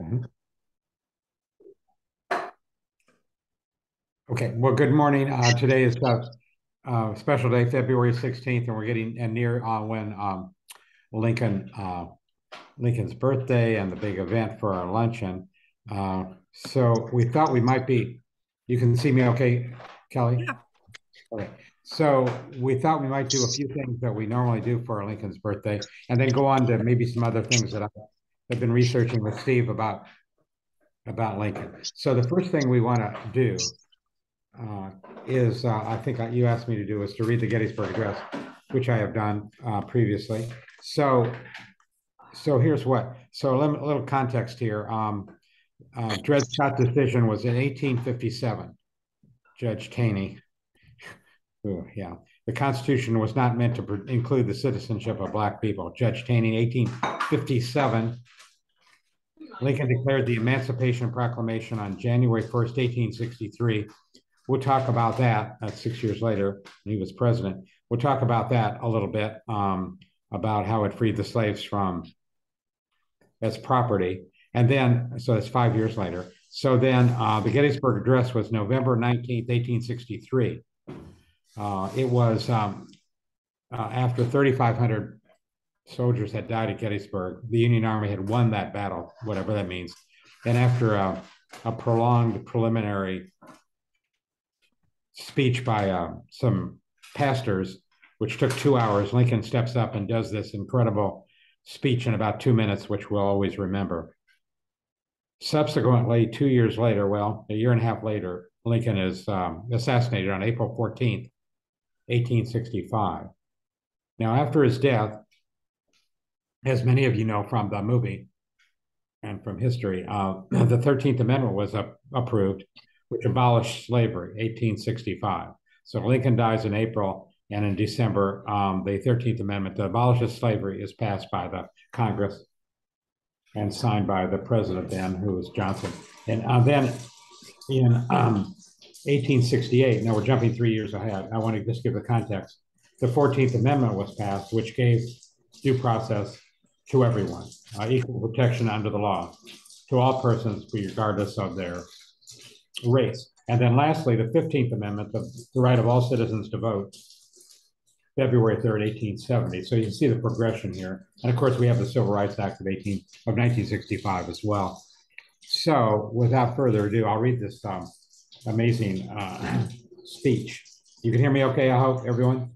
Mhm. Okay, well, good morning. Today is a special day, February 16th, and we're getting near when Lincoln Lincoln's birthday and the big event for our luncheon. So we thought we might be, you can see me okay, Kelly? Yeah. Okay. So we thought we might do a few things that we normally do for our Lincoln's birthday, and then go on to maybe some other things that I have been researching with Steve about Lincoln. So the first thing we want to do uh, is I think you asked me to do is to read the Gettysburg Address, which I have done previously. So, so here's what. So a little context here. Dred Scott's decision was in 1857. Judge Taney. Ooh, yeah. The Constitution was not meant to include the citizenship of Black people. Judge Taney, 1857. Lincoln declared the Emancipation Proclamation on January 1st, 1863. We'll talk about that 6 years later when he was president. We'll talk about that a little bit, about how it freed the slaves from as property. And then, so that's 5 years later. So then the Gettysburg Address was November 19th, 1863. It was after 3,500 soldiers had died at Gettysburg. The Union Army had won that battle, whatever that means. And after a prolonged preliminary speech by some pastors, which took 2 hours, Lincoln steps up and does this incredible speech in about 2 minutes, which we'll always remember. Subsequently, 2 years later, well, a year and a half later, Lincoln is assassinated on April 14th, 1865. Now, after his death, as many of you know from the movie and from history, the 13th Amendment was approved, which abolished slavery, 1865. So Lincoln dies in April, and in December, the 13th Amendment to abolish slavery is passed by the Congress and signed by the president then, who was Johnson. And then in 1868, now we're jumping 3 years ahead, I want to just give the context. The 14th Amendment was passed, which gave due process to everyone, equal protection under the law to all persons, regardless of their race. And then lastly, the 15th Amendment, the right of all citizens to vote, February 3rd, 1870. So you can see the progression here. And of course, we have the Civil Rights Act of 1965 as well. So without further ado, I'll read this amazing speech. You can hear me okay, I hope, everyone?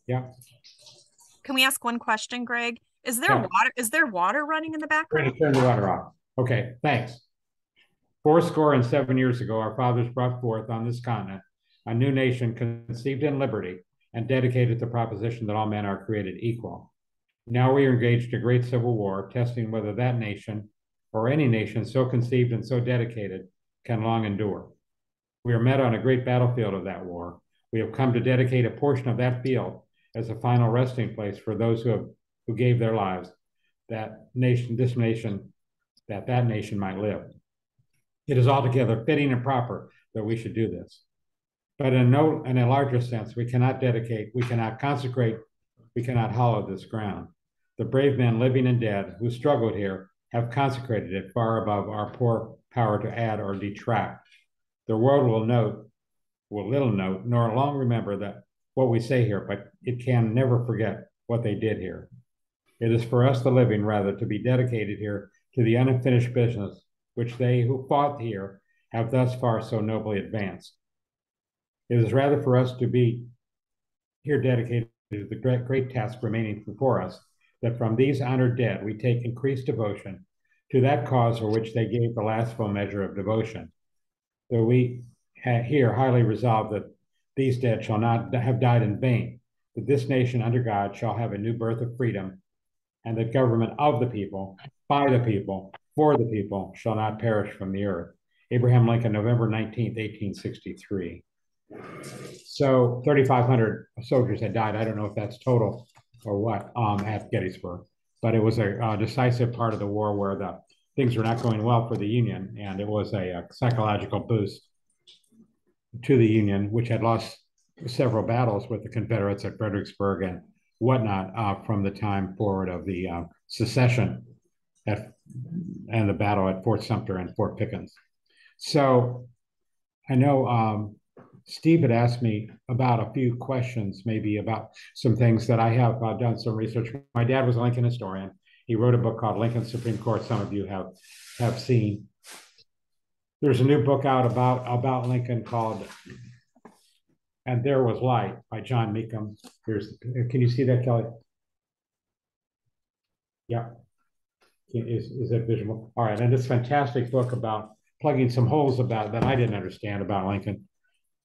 Yeah? Can we ask one question, Greg? Is there Yeah. water? Is there water running in the We're going background? to turn the water off. Okay, thanks. 4 score and 7 years ago, our fathers brought forth on this continent a new nation conceived in liberty and dedicated to the proposition that all men are created equal. Now we are engaged in a great civil war, testing whether that nation or any nation so conceived and so dedicated can long endure. We are met on a great battlefield of that war. We have come to dedicate a portion of that field as a final resting place for those who gave their lives that nation might live. It is altogether fitting and proper that we should do this. But in a larger sense, we cannot dedicate, we cannot consecrate, we cannot hallow this ground. The brave men, living and dead, who struggled here have consecrated it far above our poor power to add or detract. The world will little note, nor long remember that what we say here, but it can never forget what they did here. It is for us, the living, rather, to be dedicated here to the unfinished business which they who fought here have thus far so nobly advanced. It is rather for us to be here dedicated to the great task remaining before us, that from these honored dead we take increased devotion to that cause for which they gave the last full measure of devotion. Though we here highly resolve that these dead shall not have died in vain, that this nation under God shall have a new birth of freedom, and the government of the people, by the people, for the people, shall not perish from the earth. Abraham Lincoln, November 19th, 1863. So 3,500 soldiers had died. I don't know if that's total or what at Gettysburg, but it was a decisive part of the war where the things were not going well for the Union, and it was a psychological boost to the Union, which had lost several battles with the Confederates at Fredericksburg and whatnot from the time forward of the secession and the battle at Fort Sumter and Fort Pickens. So I know Steve had asked me about a few questions, maybe about some things that I have done some research. My dad was a Lincoln historian. He wrote a book called Lincoln Supreme Court. Some of you have seen. There's a new book out about Lincoln called "And There Was Light" by John Meekum. Can you see that, Kelly? Yeah. Is that visual? All right, and this fantastic book about plugging some holes about that I didn't understand about Lincoln,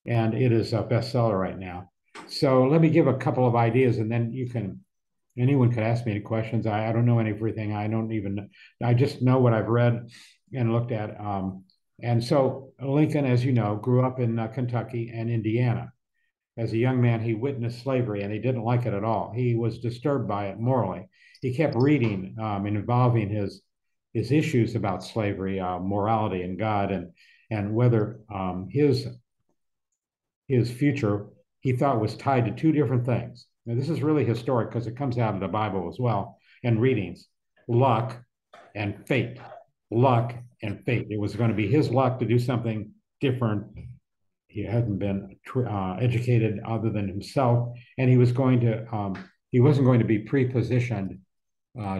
and it is a bestseller right now. So let me give a couple of ideas, and then anyone could ask me any questions. I don't know everything. I just know what I've read and looked at. And so Lincoln, as you know, grew up in Kentucky and Indiana. As a young man, he witnessed slavery and he didn't like it at all. He was disturbed by it morally. He kept reading and involving his issues about slavery, morality, and God, and whether his future he thought was tied to two different things. Now, this is really historic because it comes out of the Bible as well and readings: luck and fate. Luck and fate. It was going to be his luck to do something different. He hadn't been educated other than himself, and he wasn't going to be pre-positioned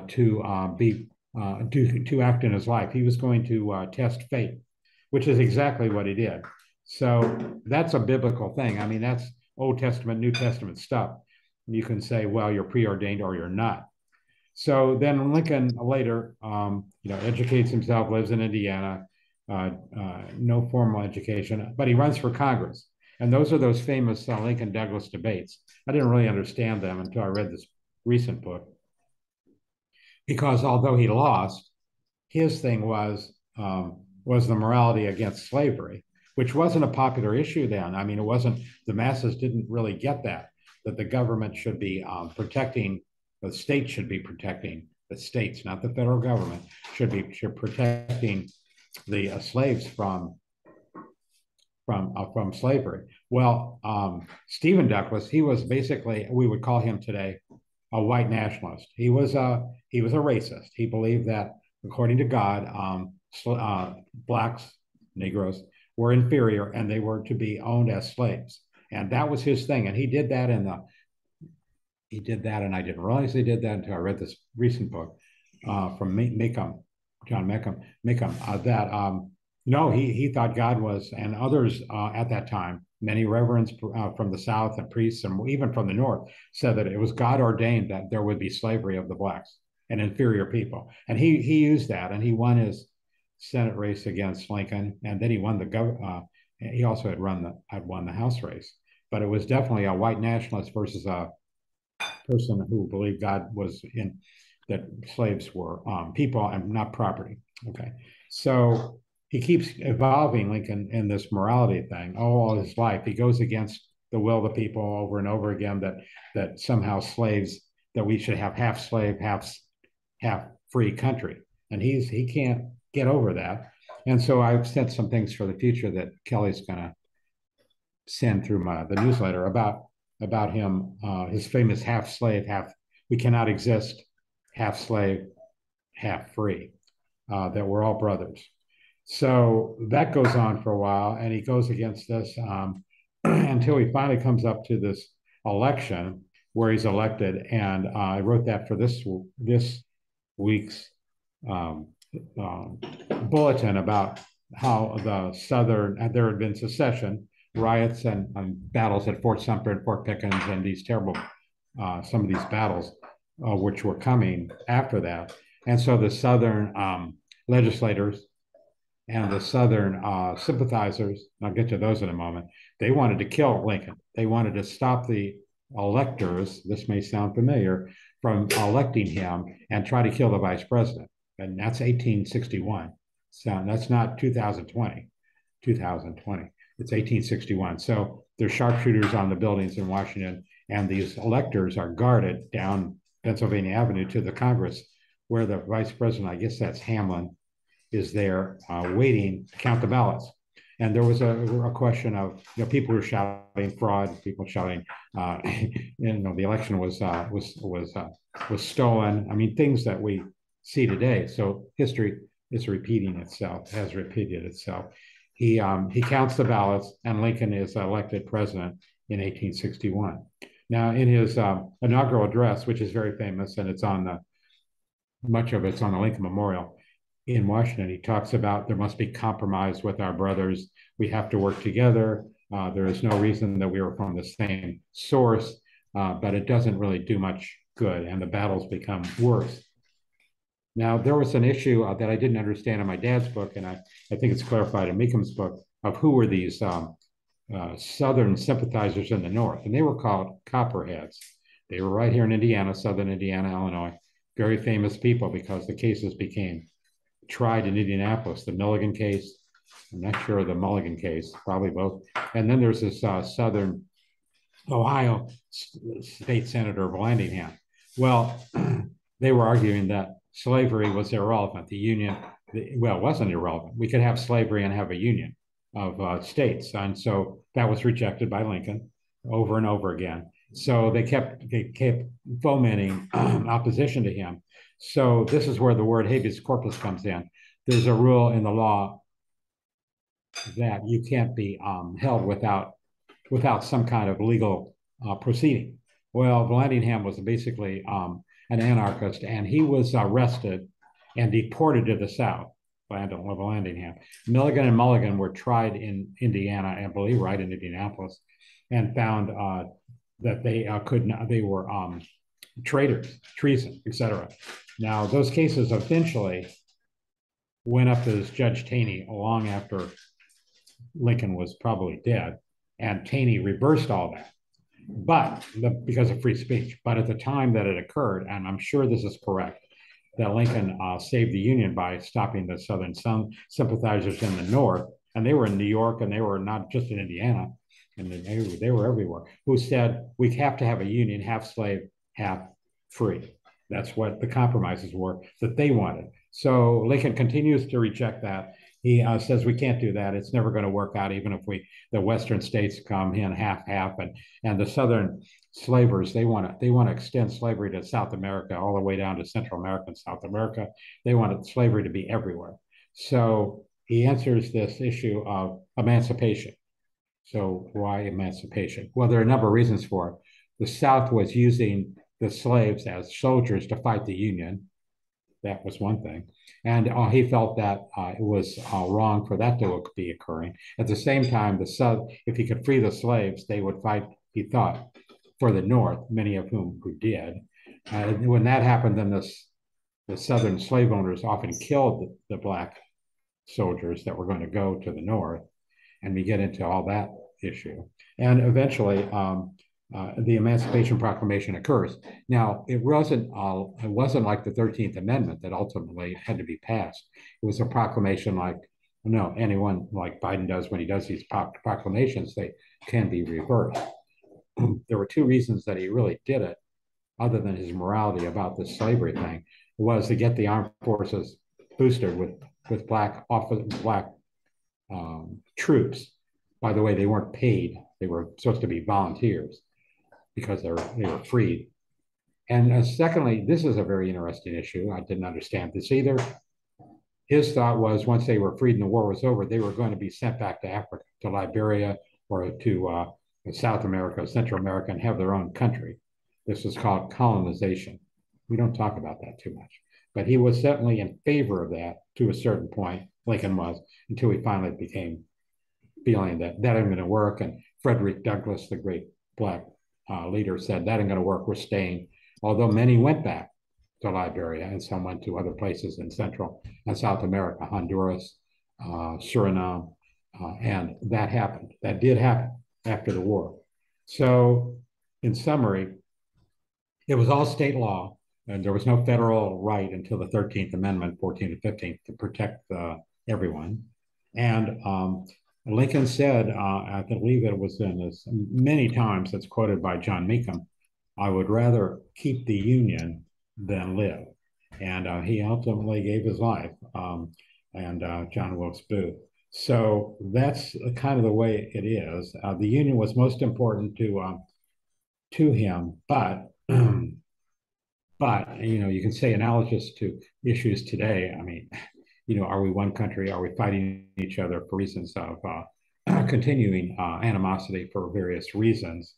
to act in his life. He was going to test fate, which is exactly what he did. So that's a biblical thing. I mean, that's Old Testament, New Testament stuff. You can say, well, you're preordained or you're not. So then Lincoln later, educates himself, lives in Indiana, no formal education, but he runs for Congress. And those are those famous Lincoln-Douglas debates. I didn't really understand them until I read this recent book, because although he lost, his thing was the morality against slavery, which wasn't a popular issue then. I mean, it wasn't, the masses didn't really get that the government should be protecting, the state should be protecting, the states, not the federal government, should protecting the slaves from slavery. Well, Stephen Douglas, he was basically, we would call him today a white nationalist. He was a racist. He believed that according to God, blacks, Negroes were inferior and they were to be owned as slaves. And that was his thing. And he did that, and I didn't realize he did that until I read this recent book from John Meekum, that no, he thought God was, and others at that time, many reverends from the South and priests and even from the North, said that it was God ordained that there would be slavery of the blacks and inferior people. And he used that, and he won his Senate race against Lincoln, and then he won he also had won the House race. But it was definitely a white nationalist versus a person who believed God was that slaves were people and not property. Okay, so he keeps evolving Lincoln in this morality thing all his life. He goes against the will of the people over and over again, that somehow slaves, that we should have half slave, half free country, and he can't get over that. And so I've sent some things for the future that Kelly's gonna send through the newsletter about him, his famous half slave, we cannot exist, half slave, half free, that we're all brothers. So that goes on for a while, and he goes against this until he finally comes up to this election where he's elected. And I wrote that for this week's bulletin about how there had been secession riots and battles at Fort Sumter and Fort Pickens, and these terrible, some of these battles, which were coming after that. And so the Southern legislators and the Southern sympathizers, and I'll get to those in a moment, they wanted to kill Lincoln. They wanted to stop the electors, this may sound familiar, from electing him and try to kill the vice president. And that's 1861. So that's not 2020. It's 1861. So there's sharpshooters on the buildings in Washington, and these electors are guarded down Pennsylvania Avenue to the Congress, where the vice president, I guess that's Hamlin, is there waiting to count the ballots. And there was a question of, people were shouting fraud, people shouting, the election was stolen. I mean, things that we see today. So history is repeating itself, has repeated itself. He counts the ballots, and Lincoln is elected president in 1861. Now, in his inaugural address, which is very famous, and it's on the much of it's on the Lincoln Memorial in Washington, he talks about there must be compromise with our brothers. We have to work together. There is no reason that we were from the same source, but it doesn't really do much good, and the battles become worse. Now, there was an issue that I didn't understand in my dad's book, and I think it's clarified in Meekham's book, of who were these Southern sympathizers in the North, and they were called Copperheads. They were right here in Indiana, Southern Indiana, Illinois, very famous people because the cases became tried in Indianapolis, the Milligan case, I'm not sure of the Mulligan case, probably both. And then there's this Southern Ohio state senator, Vallandigham. Well, they were arguing that slavery was irrelevant. The Union, well, it wasn't irrelevant. We could have slavery and have a union of states. And so that was rejected by Lincoln over and over again. So they kept fomenting opposition to him. So this is where the word habeas corpus comes in. There's a rule in the law that you can't be held without some kind of legal proceeding. Well, Vallandigham was basically an anarchist, and he was arrested and deported to the South. Vallandigham. Milligan and Mulligan were tried in Indiana, I believe, right in Indianapolis, and found that they were traitors, treason, etc. Now, those cases eventually went up to this Judge Taney long after Lincoln was probably dead, and Taney reversed all that, but because of free speech. But at the time that it occurred, and I'm sure this is correct, that Lincoln saved the Union by stopping the Southern sympathizers in the North, and they were in New York, and they were not just in Indiana, and they were everywhere, who said we have to have a union, half slave, half free. That's what the compromises were that they wanted. So Lincoln continues to reject that. He says we can't do that. It's never going to work out, even if the Western states come in half, and the Southern slavers, they want to extend slavery to South America, all the way down to Central America and South America. They wanted slavery to be everywhere. So he answers this issue of emancipation. So why emancipation? Well, there are a number of reasons for it. The South was using the slaves as soldiers to fight the Union. That was one thing. And he felt that it was wrong for that to be occurring. At the same time, the South, if he could free the slaves, they would fight, he thought, for the North, many of whom who did. When that happened, then the Southern slave owners often killed the black soldiers that were going to go to the North, and we get into all that issue. And eventually, the Emancipation Proclamation occurs. Now, it wasn't like the 13th Amendment that ultimately had to be passed. It was a proclamation like, no, anyone like Biden does when he does these proclamations, they can be reversed. There were two reasons that he really did it, other than his morality about this slavery thing, was to get the armed forces boosted with black troops. By the way, they weren't paid. They were supposed to be volunteers because they were freed. And secondly, this is a very interesting issue. I didn't understand this either. His thought was once they were freed and the war was over, they were going to be sent back to Africa, to Liberia, or to South America, Central America, and have their own country. This was called colonization. We don't talk about that too much. But he was certainly in favor of that to a certain point, Lincoln was, until he finally became feeling that ain't going to work. And Frederick Douglass, the great black leader, said that ain't going to work, we're staying. Although many went back to Liberia, and some went to other places in Central and South America, Honduras, Suriname, and that happened. That did happen after the war. So in summary, it was all state law, and there was no federal right until the 13th Amendment, 14th and 15th, to protect everyone. And Lincoln said, I believe it was in this many times, it's quoted by John Meekham, I would rather keep the Union than live. And he ultimately gave his life, and John Wilkes Booth. So that's kind of the way it is. The Union was most important to him, but But you can say analogous to issues today. I mean, are we one country? Are we fighting each other for reasons of continuing animosity for various reasons,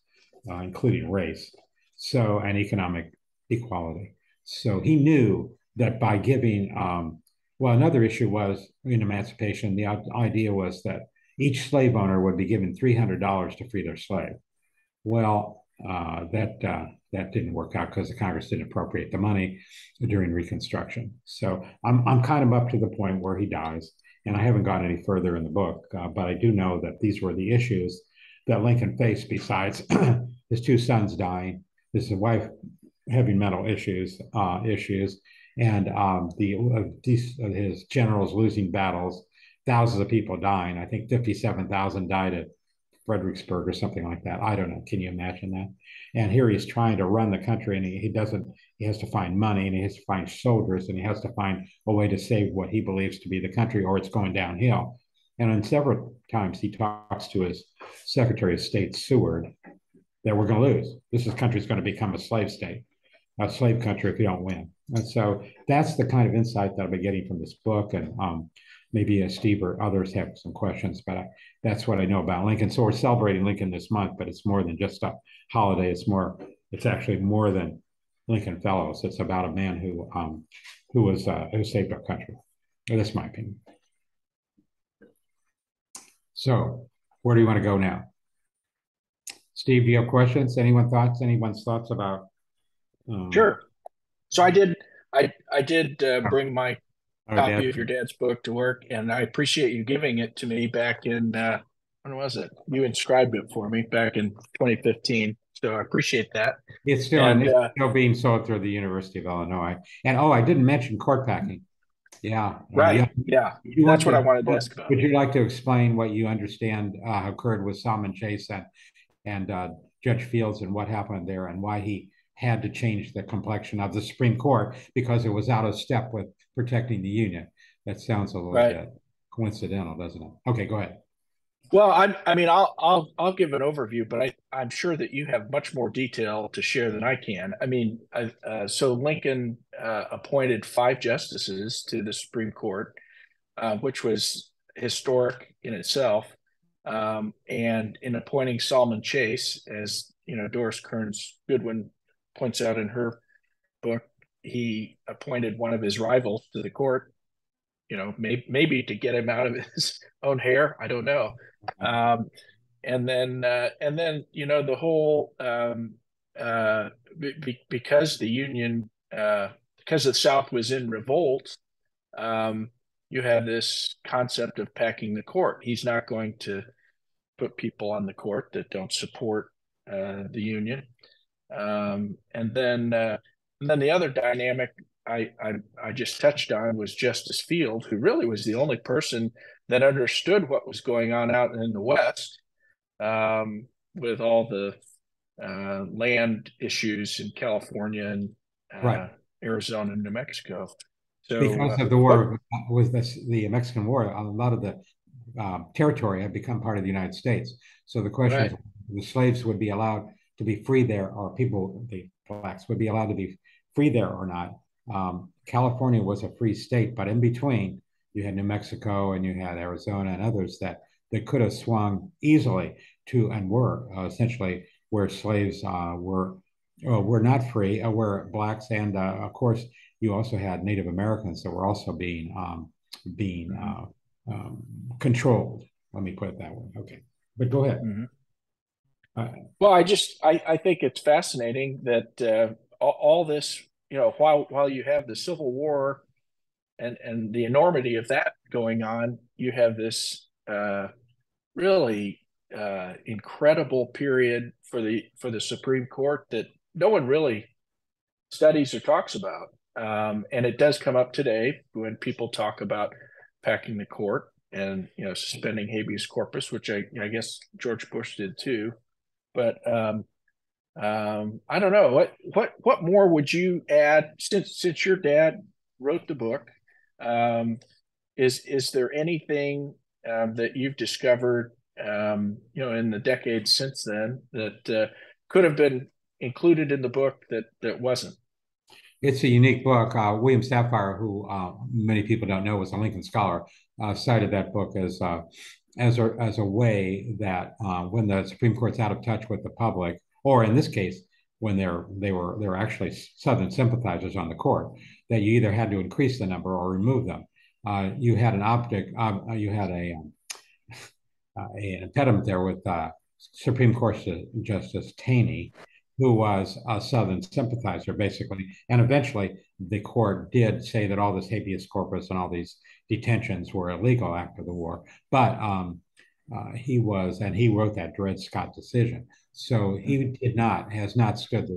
including race, so and economic equality? So he knew that by giving, well, another issue was in emancipation. The idea was that each slave owner would be given $300 to free their slave. Well, that didn't work out because the Congress didn't appropriate the money during Reconstruction. So I'm kind of up to the point where he dies, and I haven't gone any further in the book, but I do know that these were the issues that Lincoln faced. Besides his two sons dying, his wife having mental issues, and his generals losing battles, thousands of people dying. I think 57,000 died at Fredericksburg or something like that. I don't know. Can you imagine that? And here he's trying to run the country, and he doesn't. He has to find money, and he has to find soldiers, and he has to find a way to save what he believes to be the country, or it's going downhill. And on several times he talks to his Secretary of State Seward that we're going to lose. This country's going to become a slave state, a slave country if you don't win. And so that's the kind of insight that I've been getting from this book. And maybe Steve or others have some questions, but that's what I know about Lincoln. So we're celebrating Lincoln this month, but it's more than just a holiday. It's actually more than Lincoln Fellows. It's about a man who saved our country. That's my opinion. So where do you want to go now? Steve, do you have questions? Anyone's thoughts about? Sure. So I did bring my copy of your dad's book to work, and I appreciate you giving it to me back in when was it? You inscribed it for me back in 2015. So I appreciate that. It's still being sold through the University of Illinois. And I didn't mention court packing. Yeah. Right. Yeah. That's what I wanted to ask about. Would you like to explain what you understand occurred with Salmon Chase and Judge Fields and what happened there and why he had to change the complexion of the Supreme Court because it was out of step with protecting the Union? That sounds a little bit coincidental, doesn't it? Okay, go ahead. Well, I mean, I'll give an overview, but I'm sure that you have much more detail to share than I can. I mean, so Lincoln appointed 5 justices to the Supreme Court, which was historic in itself. And in appointing Salmon Chase, as Doris Kearns Goodwin points out in her book, he appointed one of his rivals to the court. Maybe to get him out of his own hair. I don't know. And then the whole because the Union, because the South was in revolt, you have this concept of packing the court. He's not going to put people on the court that don't support the Union. And then the other dynamic I just touched on was Justice Field, who really was the only person that understood what was going on out in the West, with all the land issues in California and Arizona and New Mexico. So because of the war with the Mexican War, a lot of the territory had become part of the United States. So the question is, the slaves would be allowed to be free there, or the blacks would be allowed to be free there or not. California was a free state, but in between you had New Mexico and you had Arizona and others that could have swung easily to and were essentially where slaves were not free, where blacks and of course you also had Native Americans that were also being controlled. Let me put it that way. Okay, but go ahead. Mm-hmm. Well, I think it's fascinating that all this, while you have the Civil War and the enormity of that going on, you have this really incredible period for the Supreme Court that no one really studies or talks about. And it does come up today when people talk about packing the court and suspending habeas corpus, which I guess George Bush did too. But I don't know what more would you add since your dad wrote the book. Is there anything that you've discovered in the decades since then that could have been included in the book that wasn't? It's a unique book. William Safire, who many people don't know, was a Lincoln scholar, cited that book as a way that when the Supreme Court's out of touch with the public, or in this case, when they were actually Southern sympathizers on the court, that you either had to increase the number or remove them. You had an impediment there with Supreme Court Justice Taney, who was a Southern sympathizer, basically. And eventually, the court did say that all this habeas corpus and all these detentions were illegal after the war. But he wrote that Dred Scott decision. So he has not stood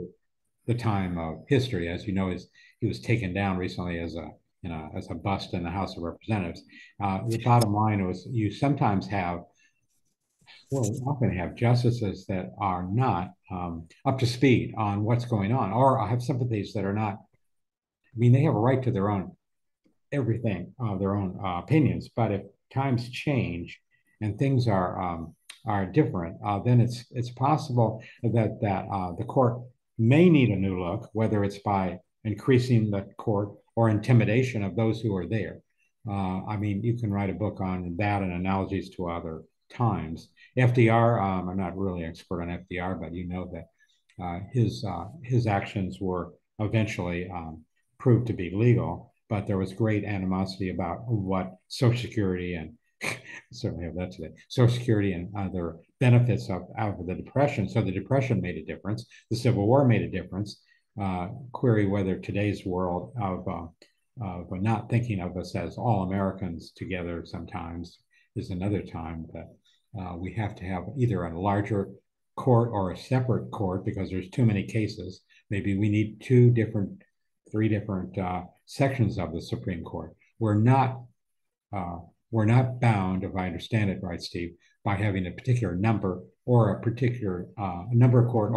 the time of history. As you know, he was taken down recently as a bust in the House of Representatives. The bottom line was you sometimes have we often have justices that are not up to speed on what's going on, or have sympathies that are not. I mean, they have a right to their own everything, their own opinions. But if times change and things are different, then it's possible that the court may need a new look, whether it's by increasing the court or intimidation of those who are there. I mean, you can write a book on that and analogies to other times. FDR, I'm not really an expert on FDR, but you know that his actions were eventually proved to be legal, but there was great animosity about what Social Security and certainly have that today. Social Security and other benefits out of the Depression. So the Depression made a difference. The Civil War made a difference. Query whether today's world of not thinking of us as all Americans together sometimes is another time that we have to have either a larger court or a separate court because there's too many cases. Maybe we need three different sections of the Supreme Court. We're not bound, if I understand it right, Steve, by having a particular number or a particular number of court,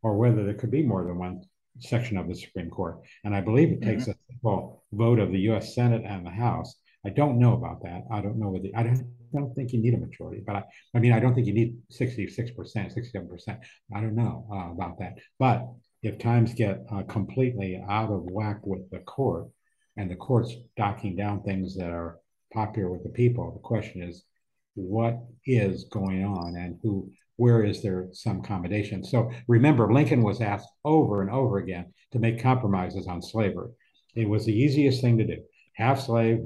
or whether there could be more than one section of the Supreme Court. And I believe it takes a simple vote of the U.S. Senate and the House. I don't know about that. I don't know whether I don't think you need a majority, but I mean I don't think you need 66%, 67%. I don't know about that. But if times get completely out of whack with the court, and the court's docking down things that are popular with the people, the question is, what is going on, and where is there some accommodation? So remember, Lincoln was asked over and over again to make compromises on slavery. It was the easiest thing to do. Half slave,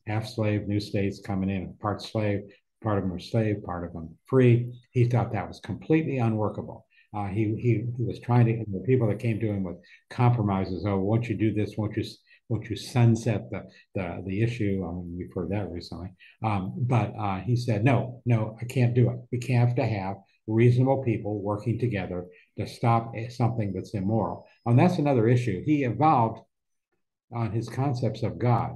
half slave, new states coming in, part slave, part of them were slave, part of them free. He thought that was completely unworkable. He was trying to, the people that came to him with compromises, oh, won't you do this? Won't you sunset the issue? I mean, we've heard that recently. But he said, no, I can't do it. We have to have reasonable people working together to stop something that's immoral. And that's another issue. He evolved on his concepts of God.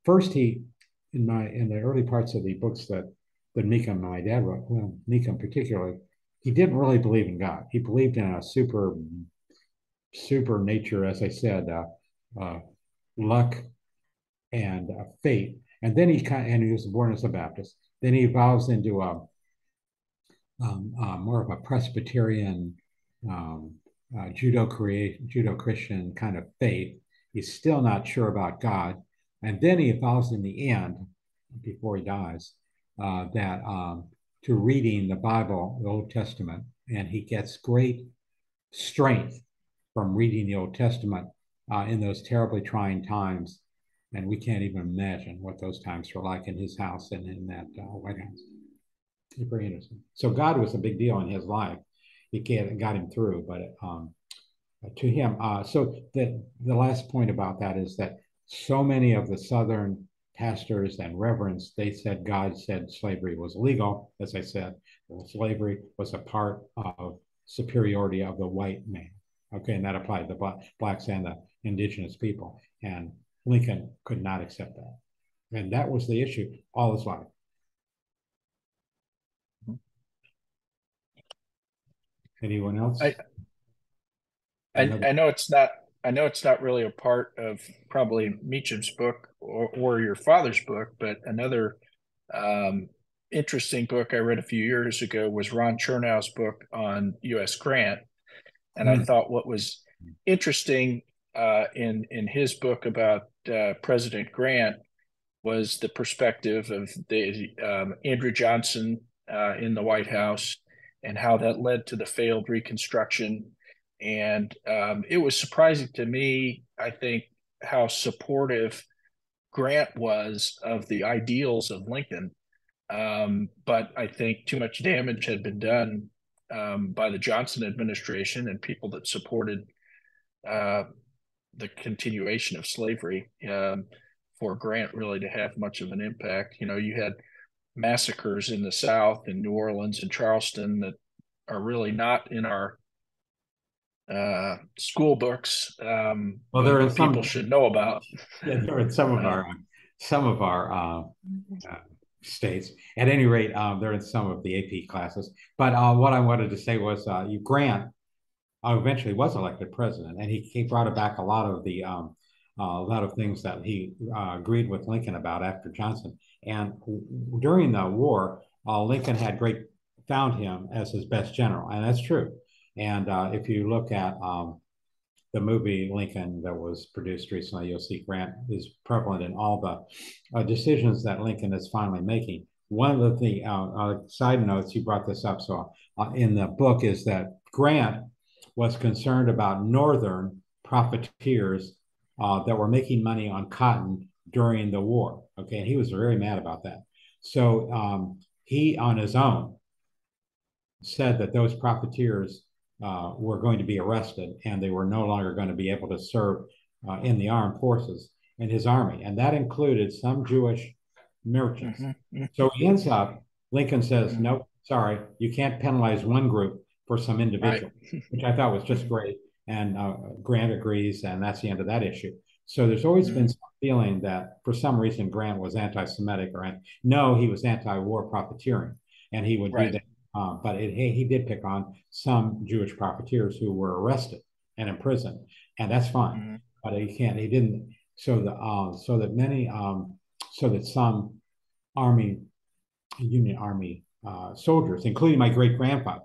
First, in the early parts of the books that Meekum, my dad wrote, well, Meekum particularly, he didn't really believe in God. He believed in a super nature, as I said, luck and fate. And then he was born as a Baptist. Then he evolves into more of a Presbyterian, Judeo-Christian kind of faith. He's still not sure about God. And then he evolves in the end, before he dies, to reading the Bible, the Old Testament, and he gets great strength from reading the Old Testament in those terribly trying times. And we can't even imagine what those times were like in his house and in that White House. It's very interesting. So God was a big deal in his life. He got him through, but to him, so the last point about that is that so many of the Southern pastors and reverends, they said God said slavery was legal. As I said, slavery was a part of superiority of the white man. Okay, and that applied to the blacks and the indigenous people. And Lincoln could not accept that. And that was the issue all his life. Anyone else? I know it's not really a part of probably Meacham's book or your father's book, but another interesting book I read a few years ago was Ron Chernow's book on U.S. Grant. And I thought what was interesting in his book about President Grant was the perspective of the Andrew Johnson in the White House and how that led to the failed Reconstruction. And it was surprising to me, I think, how supportive Grant was of the ideals of Lincoln. But I think too much damage had been done by the Johnson administration and people that supported the continuation of slavery for Grant really to have much of an impact. You know, you had massacres in the South, in New Orleans and Charleston, that are really not in our school books. Well, there are some people should know about. Yeah, there are some of our states. At any rate, they're in some of the AP classes. But what I wanted to say was, Grant eventually was elected president, and he brought back a lot of things that he agreed with Lincoln about after Johnson. And during the war, Lincoln found him as his best general, and that's true. And if you look at the movie Lincoln that was produced recently, you'll see Grant is prevalent in all the decisions that Lincoln is finally making. One of the side notes, you brought this up, so in the book, is that Grant was concerned about Northern profiteers that were making money on cotton during the war. Okay, and he was very mad about that. So he, on his own, said that those profiteers were going to be arrested and they were no longer going to be able to serve in the armed forces in his army. And that included some Jewish merchants. Mm-hmm. So he ends up, Lincoln says, mm-hmm. Nope, sorry, you can't penalize one group for some individual, right. Which I thought was just great. And Grant agrees, and that's the end of that issue. So there's always mm-hmm. been some feeling that for some reason Grant was anti-Semitic, no, he was anti-war profiteering, and he would right. do that. But he did pick on some Jewish profiteers who were arrested and imprisoned, and that's fine. Mm-hmm. But he didn't. So that some Union Army soldiers, including my great grandfather,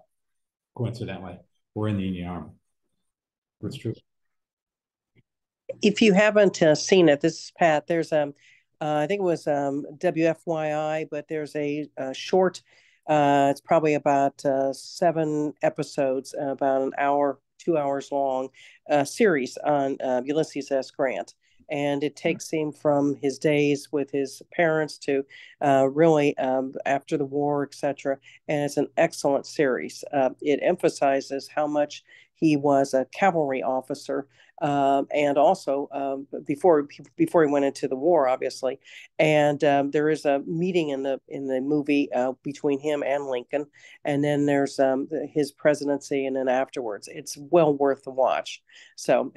coincidentally, were in the Union Army. That's true. If you haven't seen it, this is Pat. There's I think it was WFYI, but there's a short. It's probably about 7 episodes, about an hour, 2 hours long, series on Ulysses S. Grant. And it takes him from his days with his parents to really after the war, etc. And it's an excellent series. It emphasizes how much he was a cavalry officer, and also before he went into the war, obviously. And there is a meeting in the movie between him and Lincoln, and then there's his presidency, and then afterwards, it's well worth the watch. So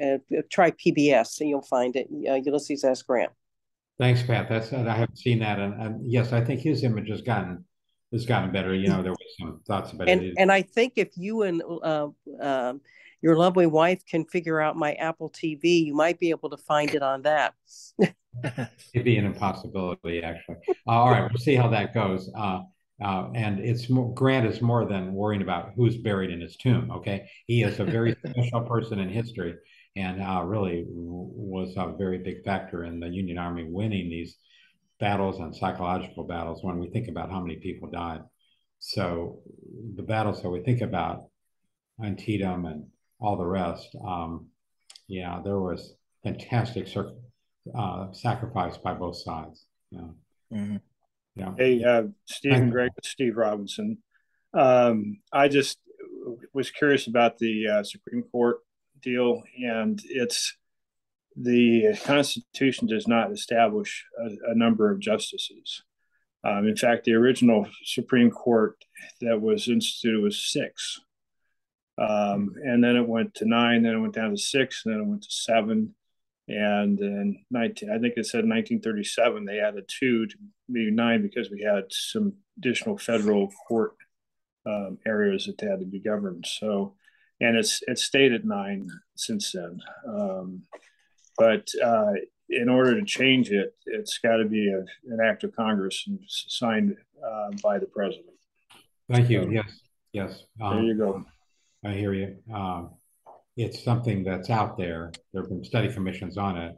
try PBS, and you'll find it. Ulysses S. Grant. Thanks, Pat. I haven't seen that, and yes, I think his image has gotten better. You know, there was some thoughts about it. And I think if you and your lovely wife can figure out my Apple TV, you might be able to find it on that. It'd be an impossibility, actually. All right, we'll see how that goes. And Grant is more than worrying about who's buried in his tomb. Okay, he is a very special person in history, and really was a very big factor in the Union Army winning these battles and psychological battles. When we think about how many people died, so the battles that we think about, Antietam and all the rest, there was fantastic sacrifice by both sides. Yeah. Mm-hmm. Yeah. Hey, Stephen Gregg with Steve Robinson. I just was curious about the Supreme Court deal, and the Constitution does not establish a number of justices. In fact, the original Supreme Court that was instituted was 6. And then it went to 9, then it went down to 6, and then it went to 7. And then I think it said 1937, they added 2 to be 9 because we had some additional federal court areas that had to be governed. So, and it's stayed at 9 since then. But in order to change it, it's got to be an act of Congress and signed by the president. Thank you. Yes. There you go. I hear you. it's something that's out there. There have been study commissions on it.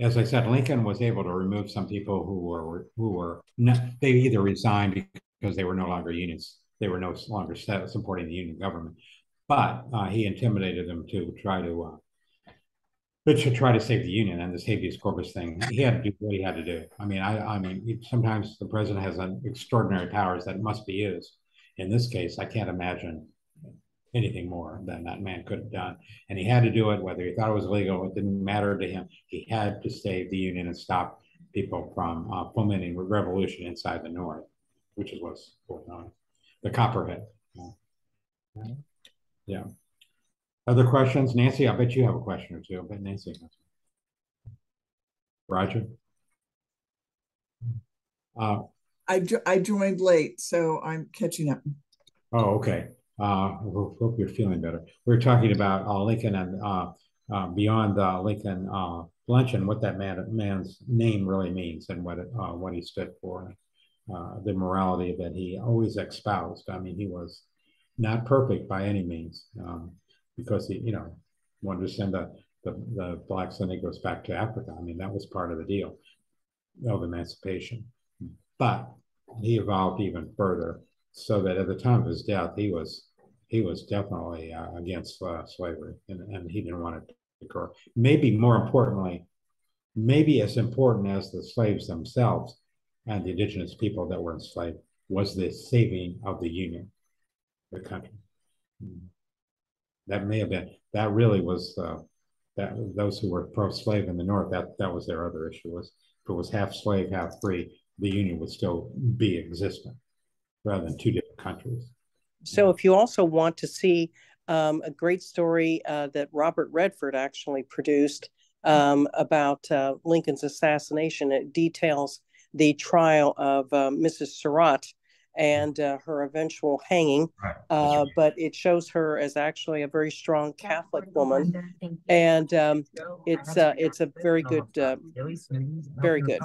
As I said, Lincoln was able to remove some people who were not, they either resigned because they were no longer unions. They were no longer supporting the union government, but he intimidated them to try to save the union. And this habeas corpus thing, he had to do what he had to do. I mean, sometimes the president has extraordinary powers that must be used. In this case, I can't imagine anything more than that man could have done. And he had to do it, whether he thought it was illegal, it didn't matter to him. He had to save the union and stop people from fomenting revolution inside the North, which is what's going on. The Copperhead. Yeah. Other questions? Nancy, I bet you have a question or two. I bet Nancy has. Roger? I joined late, so I'm catching up. Oh, okay. Hope you're feeling better. We're talking about Lincoln and beyond Lincoln luncheon, what that man's name really means and what he stood for, the morality that he always espoused. I mean, he was not perfect by any means, because he, wanted to send the blacks and Negroes back to Africa. I mean, that was part of the deal of emancipation. But he evolved even further, so that at the time of his death, he was definitely against slavery, and he didn't want it to occur. Maybe more importantly, maybe as important as the slaves themselves and the indigenous people that were enslaved was the saving of the Union, the country. That may have been, that really was, that those who were pro-slave in the North, that was their other issue, was if it was half slave, half free, the Union would still be existent rather than two different countries. So if you also want to see a great story that Robert Redford actually produced about Lincoln's assassination, it details the trial of Mrs. Surratt and her eventual hanging. Right. But it shows her as actually a very strong Catholic woman, and it's a very good, very good.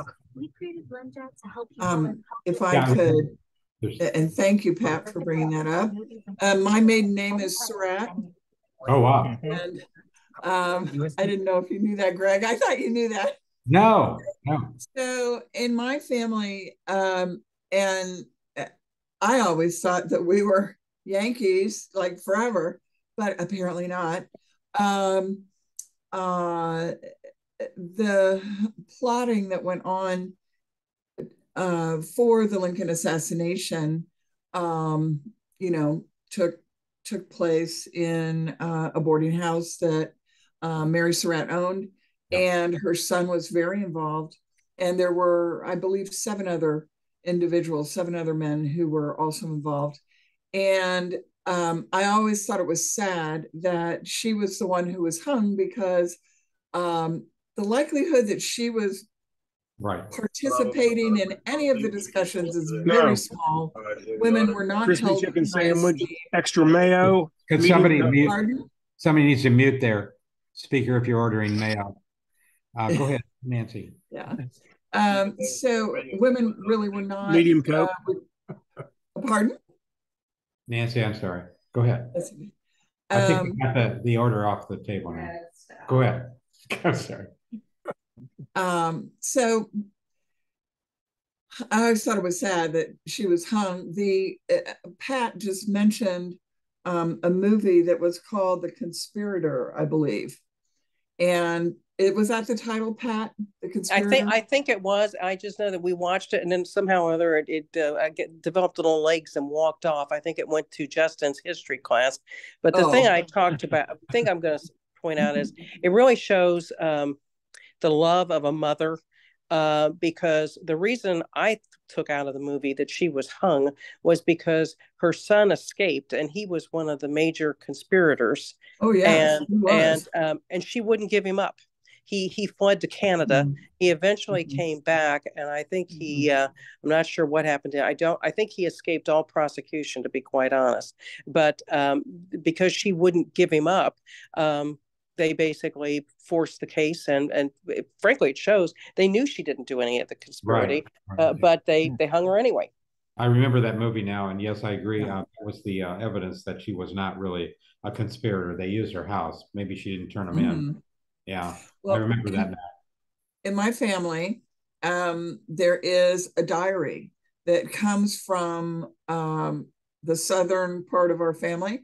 If I could, and thank you, Pat, for bringing that up. My maiden name is Surratt. Oh, wow. And I didn't know if you knew that, Greg. I thought you knew that. No. So in my family, and I always thought that we were Yankees like forever, but apparently not. The plotting that went on for the Lincoln assassination, took place in a boarding house that Mary Surratt owned, and her son was very involved. And there were, I believe, seven other men who were also involved. And I always thought it was sad that she was the one who was hung, because the likelihood that she was participating in any of the discussions is very small. Women were not crispy held chicken sandwich, extra mayo. Could somebody needs to mute their speaker if you're ordering mayo. Go ahead, Nancy. Yeah. So women really were not medium Coke. Pardon? Nancy, I'm sorry. Go ahead. I think we got the order off the table now. Go ahead. I'm sorry. So I always thought it was sad that she was hung. Pat just mentioned a movie that was called The Conspirator, I believe. And it was at the title, Pat, The Conspirator? I think it was. I just know that we watched it, and then somehow or other it developed little legs and walked off. I think it went to Justin's history class. But the thing I'm going to point out is it really shows the love of a mother, because the reason I took out of the movie that she was hung was because her son escaped, and he was one of the major conspirators. Oh yeah, and she wouldn't give him up. He fled to Canada. He eventually came back, and I think I'm not sure what happened to him. I think he escaped all prosecution, to be quite honest. But because she wouldn't give him up, they basically forced the case, and frankly, it shows they knew she didn't do any of the conspiracy, but they hung her anyway. I remember that movie now, and yes, I agree. That was the evidence that she was not really a conspirator. They used her house. Maybe she didn't turn them in. Yeah, I Well, remember that now. in my family, there is a diary that comes from the southern part of our family,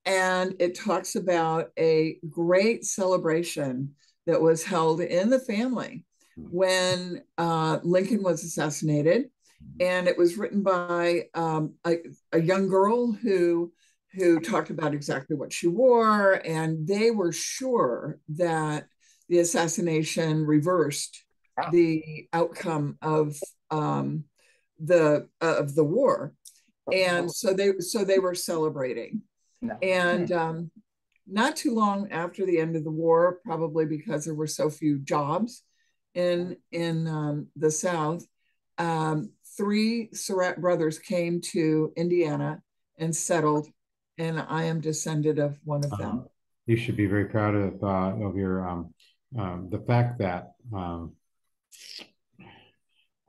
and it talks about a great celebration that was held in the family when Lincoln was assassinated, and it was written by a young girl who talked about exactly what she wore, and they were sure that the assassination reversed the outcome of the war, and so they were celebrating. And not too long after the end of the war, probably because there were so few jobs in the South, three Surratt brothers came to Indiana and settled, and I am descended of one of them. You should be very proud of your the fact that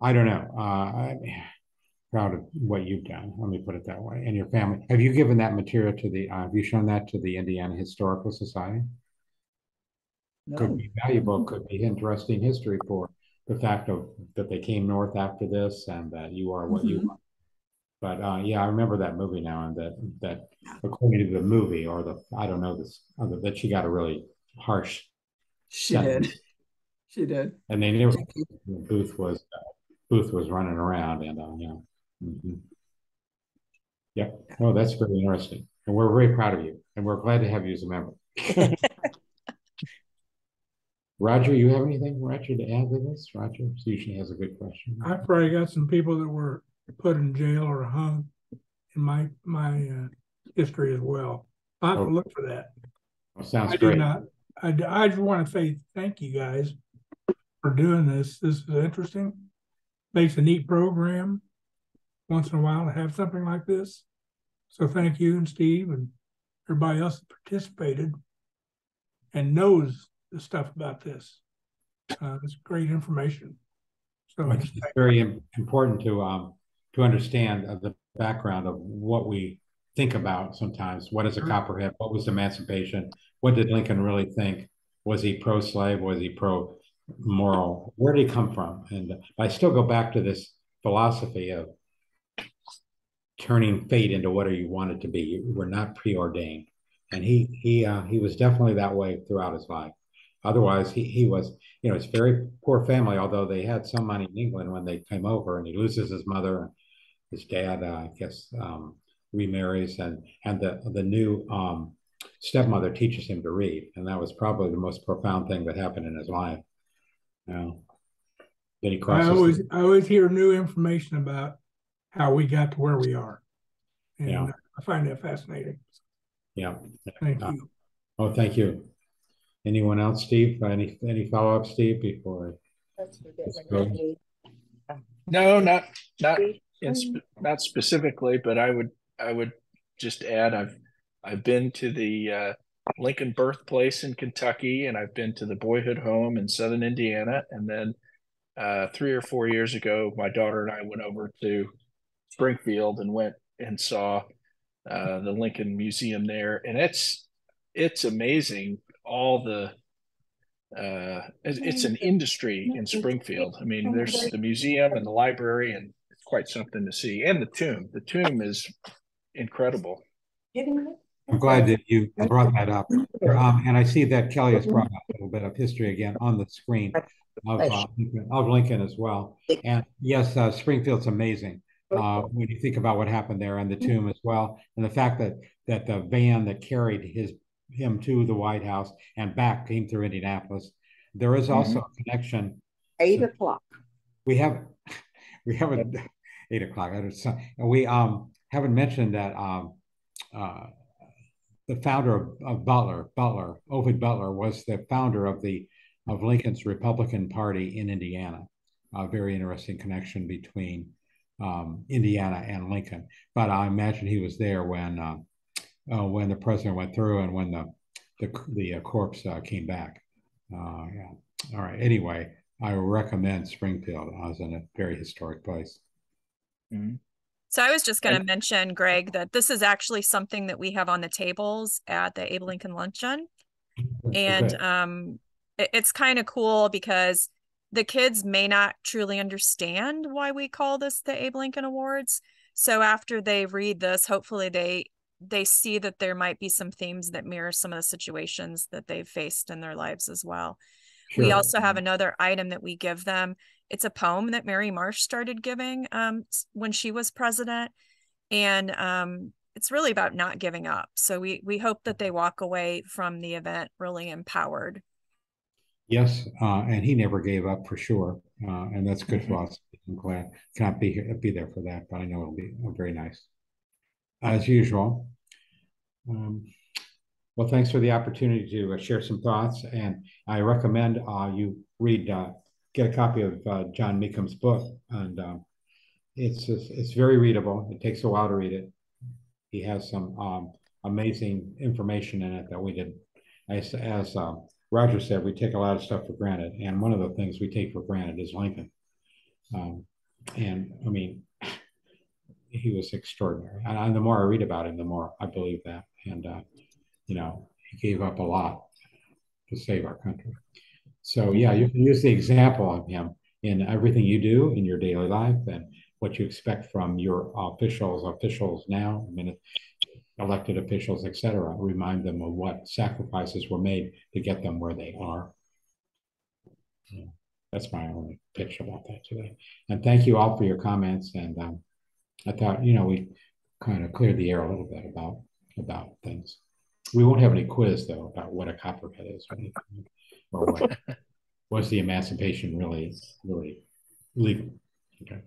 I don't know. I'm proud of what you've done. Let me put it that way. And your family. Have you given that material to the? Have you shown that to the Indiana Historical Society? No. Could be valuable. Could be interesting history for the fact of that they came north after this, and that you are what you are. But yeah, I remember that movie now, and that according to the movie or the I don't know this that she got a really harsh. She did. She did. And they knew Booth was running around, and yeah. Yep. Oh, that's very interesting, and we're very proud of you, and we're glad to have you as a member. Roger, you have anything, Roger, to add to this? Roger usually has a good question. I probably got some people that were put in jail or hung in my history as well. I have to look for that. Well, sounds I great. do not. I just want to say thank you guys for doing this. This is interesting. Makes a neat program once in a while to have something like this. So thank you and Steve and everybody else that participated and knows the stuff about this. It's great information. So it's very important to understand the background of what we think about sometimes. What is a Copperhead? What was emancipation? What did Lincoln really think? Was he pro-slave? Was he pro-moral? Where did he come from? And I still go back to this philosophy of turning fate into what you want it to be. We're not preordained, and he was definitely that way throughout his life. Otherwise, he was, it's a very poor family, although they had some money in England when they came over, and he loses his mother, and his dad, I guess, remarries, and the new stepmother teaches him to read, and that was probably the most profound thing that happened in his life. Then he crosses. I always hear new information about how we got to where we are, and I find that fascinating. Yeah. Thank you. Oh, thank you. Anyone else, Steve? Any follow-up, Steve, before No, not specifically, but I would just add I've been to the Lincoln birthplace in Kentucky, and I've been to the boyhood home in southern Indiana, and then 3 or 4 years ago, my daughter and I went over to Springfield and went and saw the Lincoln Museum there, and it's amazing. All the it's an industry in Springfield. I mean, there's the museum and the library, and it's quite something to see. And the tomb. The tomb is incredible. I'm glad that you brought that up. And I see that Kelly has brought up a little bit of history again on the screen of Lincoln as well. And yes, Springfield's amazing when you think about what happened there and the tomb as well. And the fact that the van that carried him to the White House and back came through Indianapolis. There is also a connection. 8 o'clock. We have a 8 o'clock. We haven't mentioned that the founder of Butler, Ovid Butler, was the founder of Lincoln's Republican Party in Indiana. A very interesting connection between Indiana and Lincoln. But I imagine he was there when the president went through and when the corpse came back. Yeah. All right. Anyway, I recommend Springfield as a very historic place. So I was just going to mention, Greg, that this is actually something that we have on the tables at the Abe Lincoln Luncheon. And it's kind of cool because the kids may not truly understand why we call this the Abe Lincoln Awards. So after they read this, hopefully they see that there might be some themes that mirror some of the situations that they've faced in their lives as well. Sure. We also have another item that we give them. It's a poem that Mary Marsh started giving when she was president. And it's really about not giving up. So we hope that they walk away from the event really empowered. Yes, and he never gave up for sure. And that's good for us. I'm glad cannot be there for that, but I know it'll be very nice. As usual. Well, thanks for the opportunity to share some thoughts. And I recommend you get a copy of John Meekum's book. And it's very readable. It takes a while to read it. He has some amazing information in it that we did. As Roger said, we take a lot of stuff for granted. And one of the things we take for granted is Lincoln. And I mean, he was extraordinary. And the more I read about him, the more I believe that. And, you know, he gave up a lot to save our country. So, yeah, you can use the example of him in everything you do in your daily life and what you expect from your officials now, I mean, elected officials, et cetera. Remind them of what sacrifices were made to get them where they are. Yeah, that's my only pitch about that today. And thank you all for your comments. And I thought, you know, we kind of cleared the air a little bit about things. We won't have any quiz, though, about what a copperhead is or what was the emancipation really legal. Okay.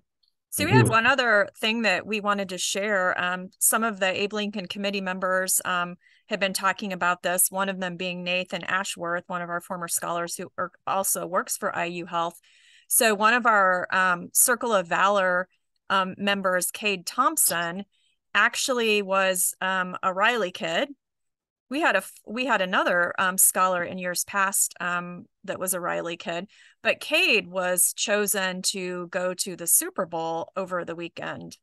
So we have one other thing that we wanted to share. Some of the Abe Lincoln committee members have been talking about this, one of them being Nathan Ashworth, one of our former scholars who also works for IU Health. So one of our Circle of Valor members, Cade Thompson, actually was a Riley kid. We had another scholar in years past that was a Riley kid, but Cade was chosen to go to the Super Bowl over the weekend.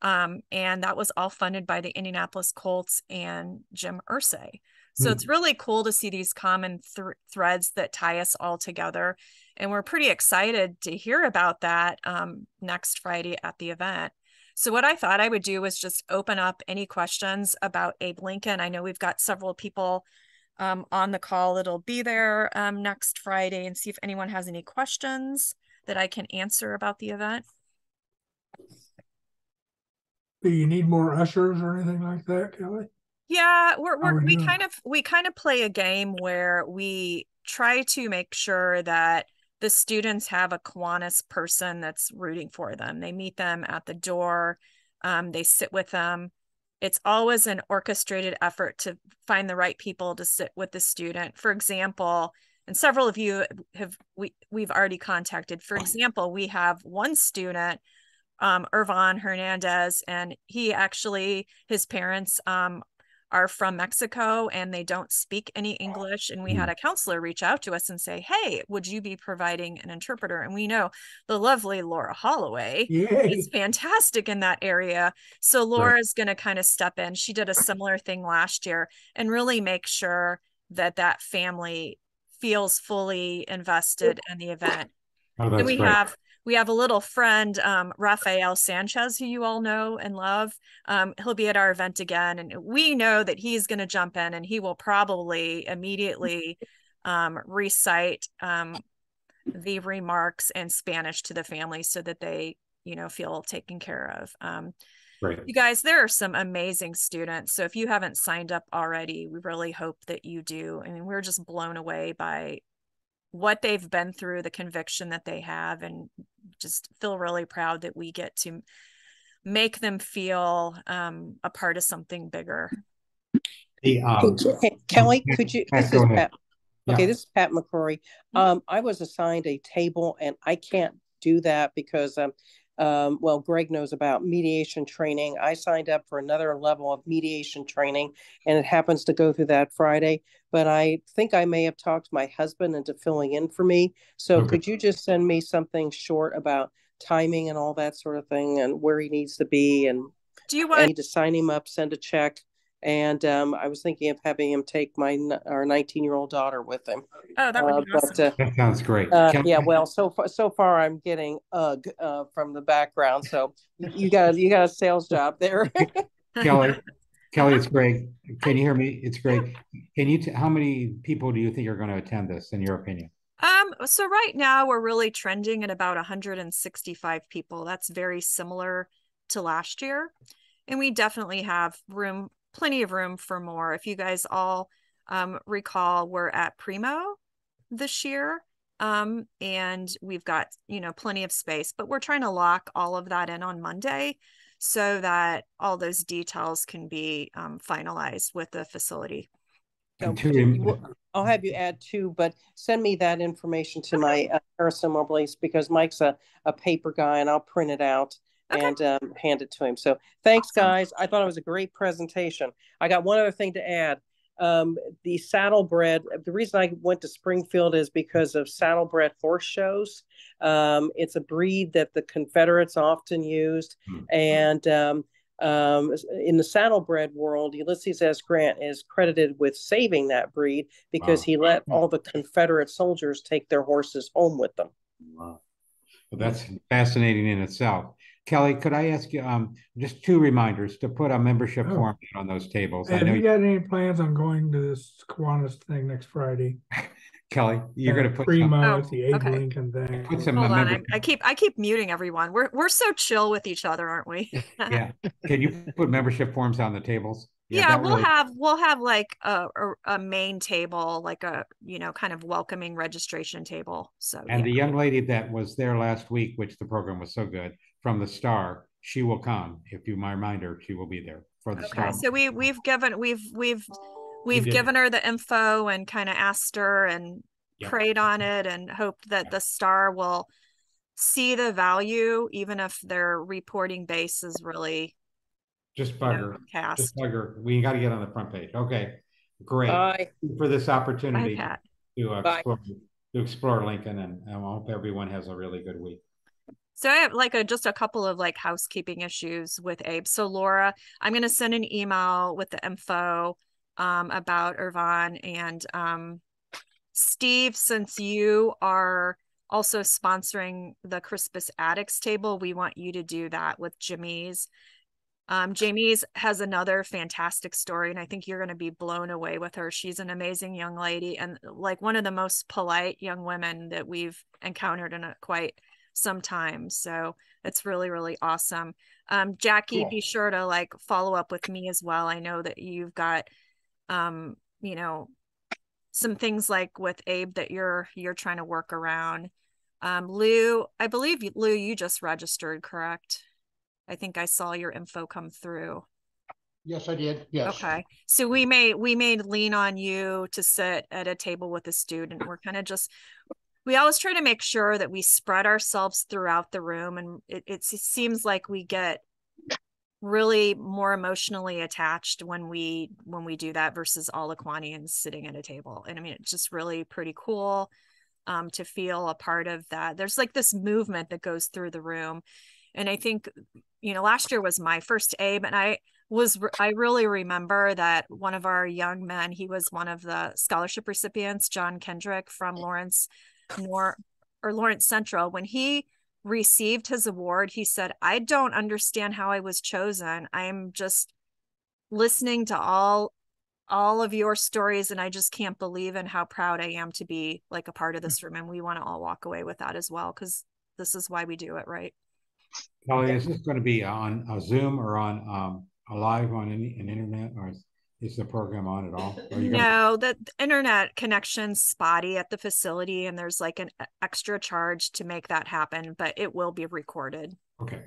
And that was all funded by the Indianapolis Colts and Jim Irsay. So it's really cool to see these common threads that tie us all together. And we're pretty excited to hear about that next Friday at the event. So what I thought I would do was just open up any questions about Abe Lincoln. I know we've got several people on the call that'll be there next Friday, and see if anyone has any questions that I can answer about the event. Do you need more ushers or anything like that, Kelly? Yeah, we kind of play a game where we try to make sure that the students have a Kiwanis person that's rooting for them. They meet them at the door. They sit with them. It's always an orchestrated effort to find the right people to sit with the student. For example, and several of you we've already contacted. For example, we have one student, Irvan Hernandez, and his parents are from Mexico and they don't speak any English. And we had a counselor reach out to us and say, hey, would you be providing an interpreter? And we know the lovely Laura Holloway is fantastic in that area. So Laura is going to kind of step in. She did a similar thing last year and really make sure that that family feels fully invested in the event. Oh, that's and great. We have a little friend, Rafael Sanchez, who you all know and love. He'll be at our event again, and we know that he's going to jump in and he will probably immediately recite the remarks in Spanish to the family so that they, feel taken care of. Right. You guys, there are some amazing students. So if you haven't signed up already, we really hope that you do. I mean, we're just blown away by what they've been through, the conviction that they have, and just feel really proud that we get to make them feel a part of something bigger. Kelly, could you, this is Pat. Yeah. Okay, this is Pat McCrory. I was assigned a table and I can't do that because Greg knows about mediation training. I signed up for another level of mediation training and it happens to go through that Friday, but I think I may have talked my husband into filling in for me. So could you just send me something short about timing and all that sort of thing, and where he needs to be, and do you want to sign him up, send a check. And I was thinking of having him take our 19-year-old daughter with him. Oh, that would be awesome. That sounds great. Yeah, well, so far I'm getting ugh from the background. So you got a sales job there. Kelly, it's great. Can you hear me? It's great. Can you how many people do you think are going to attend this, in your opinion? So right now we're really trending at about 165 people. That's very similar to last year. And we definitely have plenty of room for more. If you guys all recall, we're at Primo this year. And we've got, plenty of space, but we're trying to lock all of that in on Monday so that all those details can be finalized with the facility. So I'll have you add 2, but send me that information to my Harrison Mobiles, because Mike's a paper guy, and I'll print it out and hand it to him. So thanks, guys. I thought it was a great presentation. I got one other thing to add. The saddlebred, the reason I went to Springfield is because of saddlebred horse shows. It's a breed that the Confederates often used. And in the saddlebred world, Ulysses S. Grant is credited with saving that breed because he let all the Confederate soldiers take their horses home with them. Wow. Well, that's fascinating in itself. Kelly, could I ask you just 2 reminders to put a membership form on those tables? Have you got any plans on going to this Kiwanis thing next Friday? Kelly, you're going to put Primo at the Abe Lincoln thing. Put some Hold on, I keep muting everyone. We're so chill with each other, aren't we? Yeah. Can you put membership forms on the tables? Yeah, we'll have like a main table, like a kind of welcoming registration table. So and the young lady that was there last week, which the program was so good, from the Star, she will come. If you might remind her, she will be there for the Star. So we've given her the info and kind of asked her and prayed on it and hoped that the Star will see the value, even if their reporting base is really just bug her. Just bug her. We got to get on the front page. Okay, great. Bye. For this opportunity Bye, to explore Lincoln, and I hope everyone has a really good week. So I have just a couple of housekeeping issues with Abe. So Laura, I'm going to send an email with the info about Irvine, and Steve, since you are also sponsoring the Crispus Addicts table, we want you to do that with Jamie's. Jamie's has another fantastic story, and I think you're going to be blown away with her. She's an amazing young lady and one of the most polite young women that we've encountered in quite some time. So it's really, really awesome. Jackie, be sure to follow up with me as well. I know that you've got some things with Abe that you're trying to work around. Lou, I believe Lou, you just registered, correct? I think I saw your info come through. Yes, I did. Yes. Okay. So we may lean on you to sit at a table with a student. We're kind of we always try to make sure that we spread ourselves throughout the room. And it seems like we get really more emotionally attached when we do that versus all Kiwanians sitting at a table. And I mean, it's just really pretty cool to feel a part of that. There's this movement that goes through the room. And I think, last year was my first Abe, and I really remember that one of our young men, he was one of the scholarship recipients, John Kendrick from Lawrence Central. When he received his award, he said, "I don't understand how I was chosen. I'm just listening to all of your stories, and I just can't believe in how proud I am to be a part of this room." And we want to all walk away with that as well, because this is why we do it, right? Kelly, is this going to be on a Zoom or on a live on an internet, or is the program on at all? No, the internet connection's spotty at the facility, and there's an extra charge to make that happen, but it will be recorded. Okay.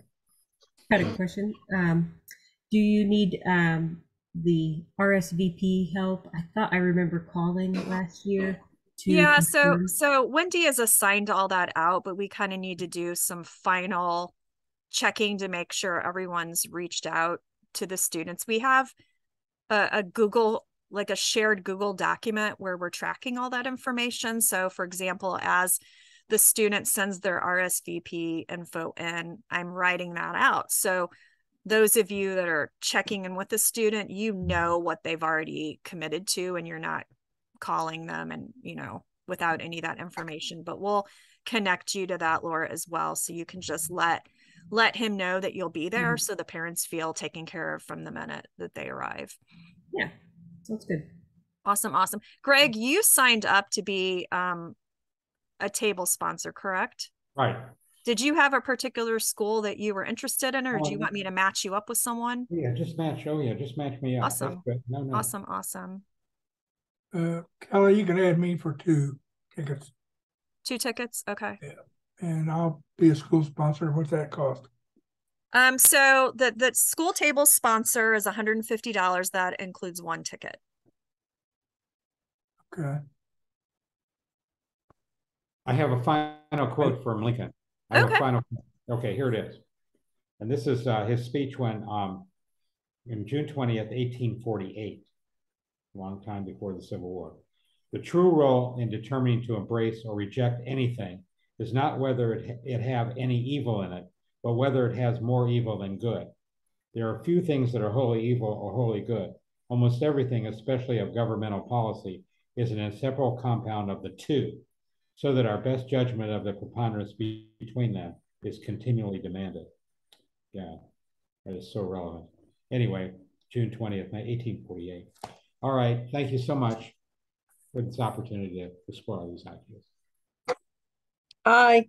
I had a question. Do you need the RSVP help? I thought I remember calling last year. Yeah, so Wendy has assigned all that out, but we kind of need to do some final checking to make sure everyone's reached out to the students. We have a Google, a shared Google document where we're tracking all that information. So for example, as the student sends their RSVP info in, I'm writing that out. So those of you that are checking in with the student, you know what they've already committed to, and you're not calling them and, you know, without any of that information. But we'll connect you to that, Laura, as well. So you can just let him know that you'll be there, so the parents feel taken care of from the minute that they arrive. Yeah, sounds good. Awesome. Awesome. Greg, you signed up to be a table sponsor, correct? Right. Did you have a particular school that you were interested in, or do you want me to match you up with someone? Yeah, just match. Oh yeah, just match me up. Awesome. That's good. No. Awesome. Awesome. Kelly, you can add me for 2 tickets. 2 tickets. Okay. Yeah. And I'll be a school sponsor. What's that cost? So the school table sponsor is $150. That includes 1 ticket. Okay. I have a final quote from Lincoln. I have a final. Okay, here it is. And this is his speech when in June 20th, 1848, a long time before the Civil War. The true role in determining to embrace or reject anything is not whether it have any evil in it, but whether it has more evil than good. There are few things that are wholly evil or wholly good. Almost everything, especially of governmental policy, is an inseparable compound of the two, so that our best judgment of the preponderance between them is continually demanded. Yeah, that is so relevant. Anyway, June 20th, 1848. All right, thank you so much for this opportunity to explore these ideas. Bye,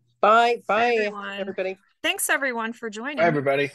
Everyone. everybody. Thanks everyone for joining. Bye, everybody.